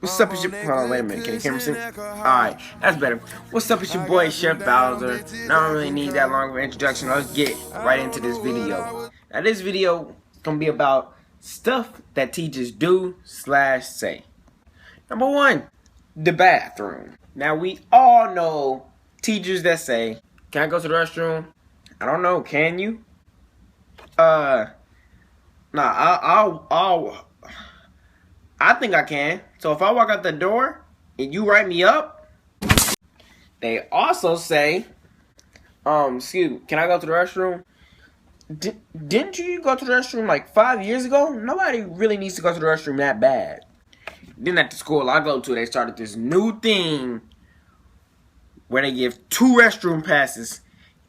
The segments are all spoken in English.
What's up, it's your... Hold on, wait a minute. Can you hear me? Alright, that's better. What's up, it's your boy, Chef Bowser. I don't really need that long of an introduction. Let's get right into this video. Now, this video is going to be about stuff that teachers do/say. Number one, the bathroom. Now, we all know teachers that say, can I go to the restroom? I don't know, can you? I think I can. So if I walk out the door and you write me up, they also say, excuse me, can I go to the restroom? Didn't you go to the restroom like 5 years ago? Nobody really needs to go to the restroom that bad. Then at the school I go to, they started this new thing where they give 2 restroom passes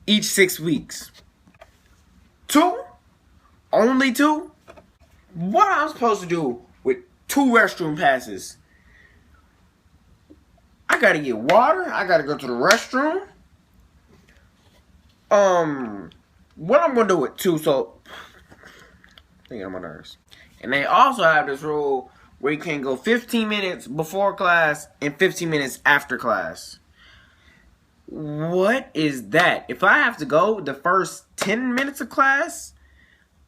each 6 weeks. 2? Only 2? What am I supposed to do with 2 restroom passes? I gotta get water. I gotta go to the restroom. What I'm gonna do with 2? So, I think I'm on nerves. And they also have this rule where you can go 15 minutes before class and 15 minutes after class. What is that? If I have to go the first 10 minutes of class,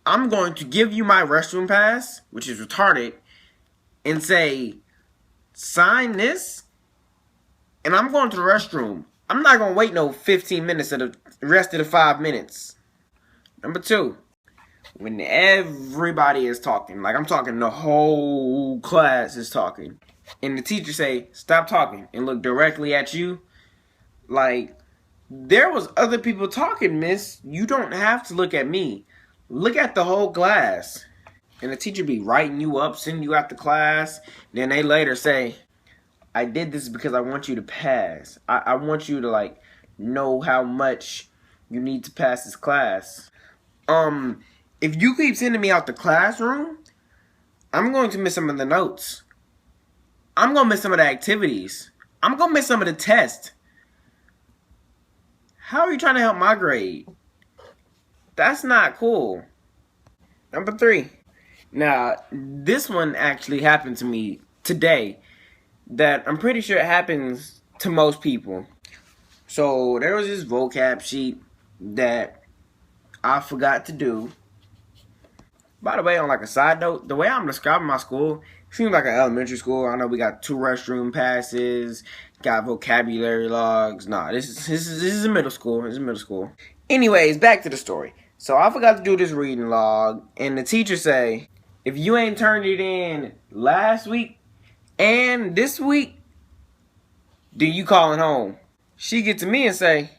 I'm going to give you my restroom pass, which is retarded, and say, sign this, and I'm going to the restroom. I'm not going to wait no 15 minutes of the rest of the 5 minutes. Number 2, when everybody is talking, like I'm talking the whole class is talking, and the teacher say, stop talking, and look directly at you, like, there was other people talking, miss. You don't have to look at me. Look at the whole class. And the teacher be writing you up, sending you out to class. Then they later say, I did this because I want you to pass. I want you to, like, know how much you need to pass this class. If you keep sending me out the classroom, I'm going to miss some of the notes. I'm going to miss some of the activities. I'm going to miss some of the tests. How are you trying to help my grade? That's not cool. Number 3. Now, this one actually happened to me today that I'm pretty sure it happens to most people. So, there was this vocab sheet that I forgot to do. By the way, on like a side note, the way I'm describing my school seems like an elementary school. I know we got 2 restroom passes, got vocabulary logs. Nah, this is a middle school. It's a middle school. Anyways, back to the story. So I forgot to do this reading log, and the teacher say, if you ain't turned it in last week and this week, then you calling home. She get to me and say,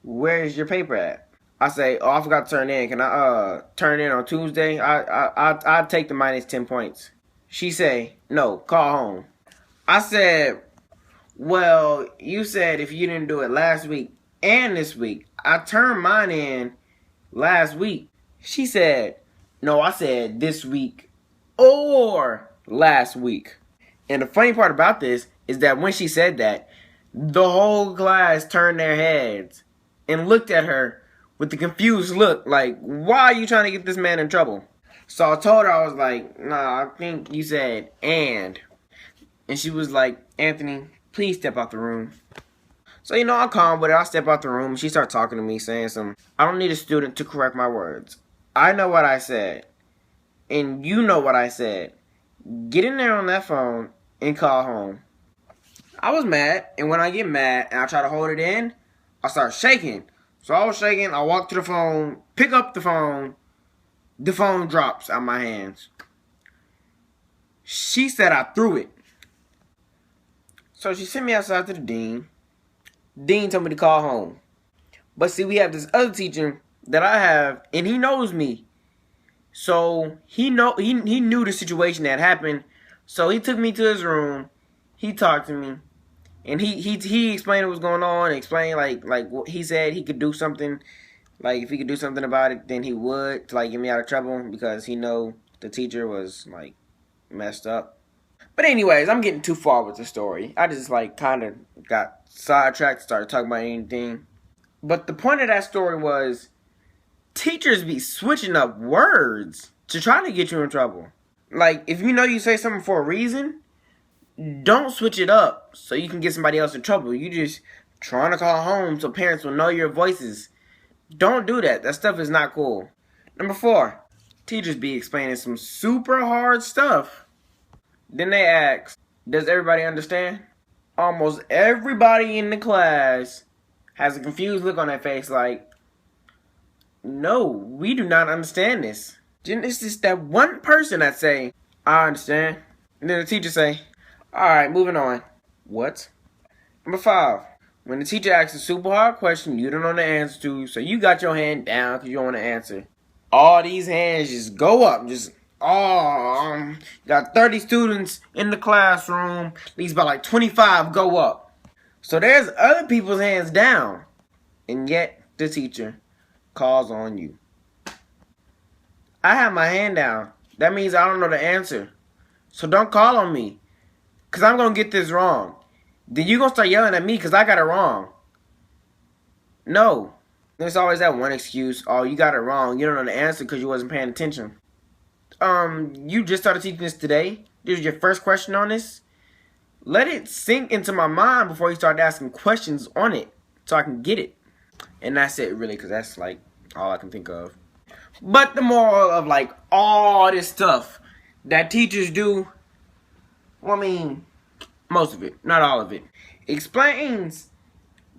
where's your paper at? I say, oh, I forgot to turn it in. Can I turn it in on Tuesday? I'll take the minus 10 points. She say, no, call home. I said, well, you said if you didn't do it last week and this week. I turned mine in last week. She said, no, I said this week or last week. And the funny part about this is that when she said that, the whole class turned their heads and looked at her with the confused look like, why are you trying to get this man in trouble? So I told her, I was like, nah, I think you said and. And she was like, Anthony, please step out the room. So, you know, I'm calm with it. I step out the room. She starts talking to me, saying I don't need a student to correct my words. I know what I said. And you know what I said. Get in there on that phone and call home. I was mad. And when I get mad and I try to hold it in, I start shaking. So I was shaking. I walk to the phone, pick up the phone. The phone drops out my hands. She said I threw it. So she sent me outside to the dean. Dean told me to call home. But see, we have this other teacher that I have, and he knows me. So he knew the situation that happened. So he took me to his room. He talked to me, and he explained what was going on. Explained like what he said he could do something. Like if he could do something about it, then he would to like get me out of trouble because he know the teacher was like messed up. But anyways, I'm getting too far with the story. I just like kind of got sidetracked, started talking about anything. But the point of that story was teachers be switching up words to try to get you in trouble. Like, if you know you say something for a reason, don't switch it up so you can get somebody else in trouble. You just trying to call home so parents will know your voices. Don't do that. That stuff is not cool. Number 4, teachers be explaining some super hard stuff. Then they ask, does everybody understand? Almost everybody in the class has a confused look on their face like, no, we do not understand this. Then it's just that one person that say, I understand. And then the teacher say, alright, moving on. What? Number 5, when the teacher asks a super hard question you don't know the answer to, so you got your hand down because you don't want to answer. All these hands just go up. Got 30 students in the classroom. At least about like 25 go up. So there's other people's hands down. And yet the teacher calls on you. I have my hand down. That means I don't know the answer. So don't call on me. Because I'm going to get this wrong. Then you're going to start yelling at me because I got it wrong. No. There's always that one excuse. Oh, you got it wrong. You don't know the answer because you wasn't paying attention. You just started teaching this today? This is your first question on this? Let it sink into my mind before you start asking questions on it so I can get it. And that's it, really, because that's, like, all I can think of. But the moral of, like, all this stuff that teachers do, well, I mean, most of it, not all of it, explains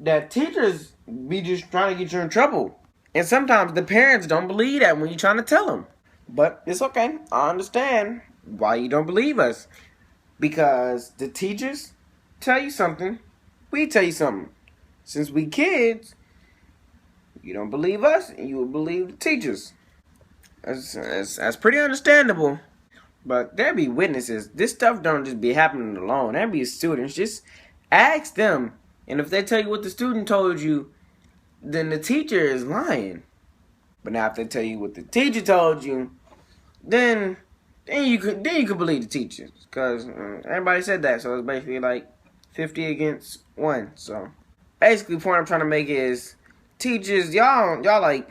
that teachers be just trying to get you in trouble. And sometimes the parents don't believe that when you're trying to tell them. But it's okay. I understand why you don't believe us. Because the teachers tell you something, we tell you something. Since we kids, you don't believe us, and you will believe the teachers. That's pretty understandable. But there be witnesses. This stuff don't just be happening alone. There be students. Just ask them. And if they tell you what the student told you, then the teacher is lying. But now if they tell you what the teacher told you, then you could believe the teachers. Because everybody said that. So it's basically like 50 against 1. So basically the point I'm trying to make is teachers, y'all kind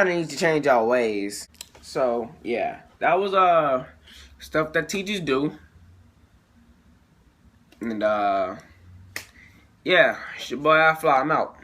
of need to change y'all ways. So yeah, that was stuff that teachers do. And yeah, it's your boy iFly. I'm out.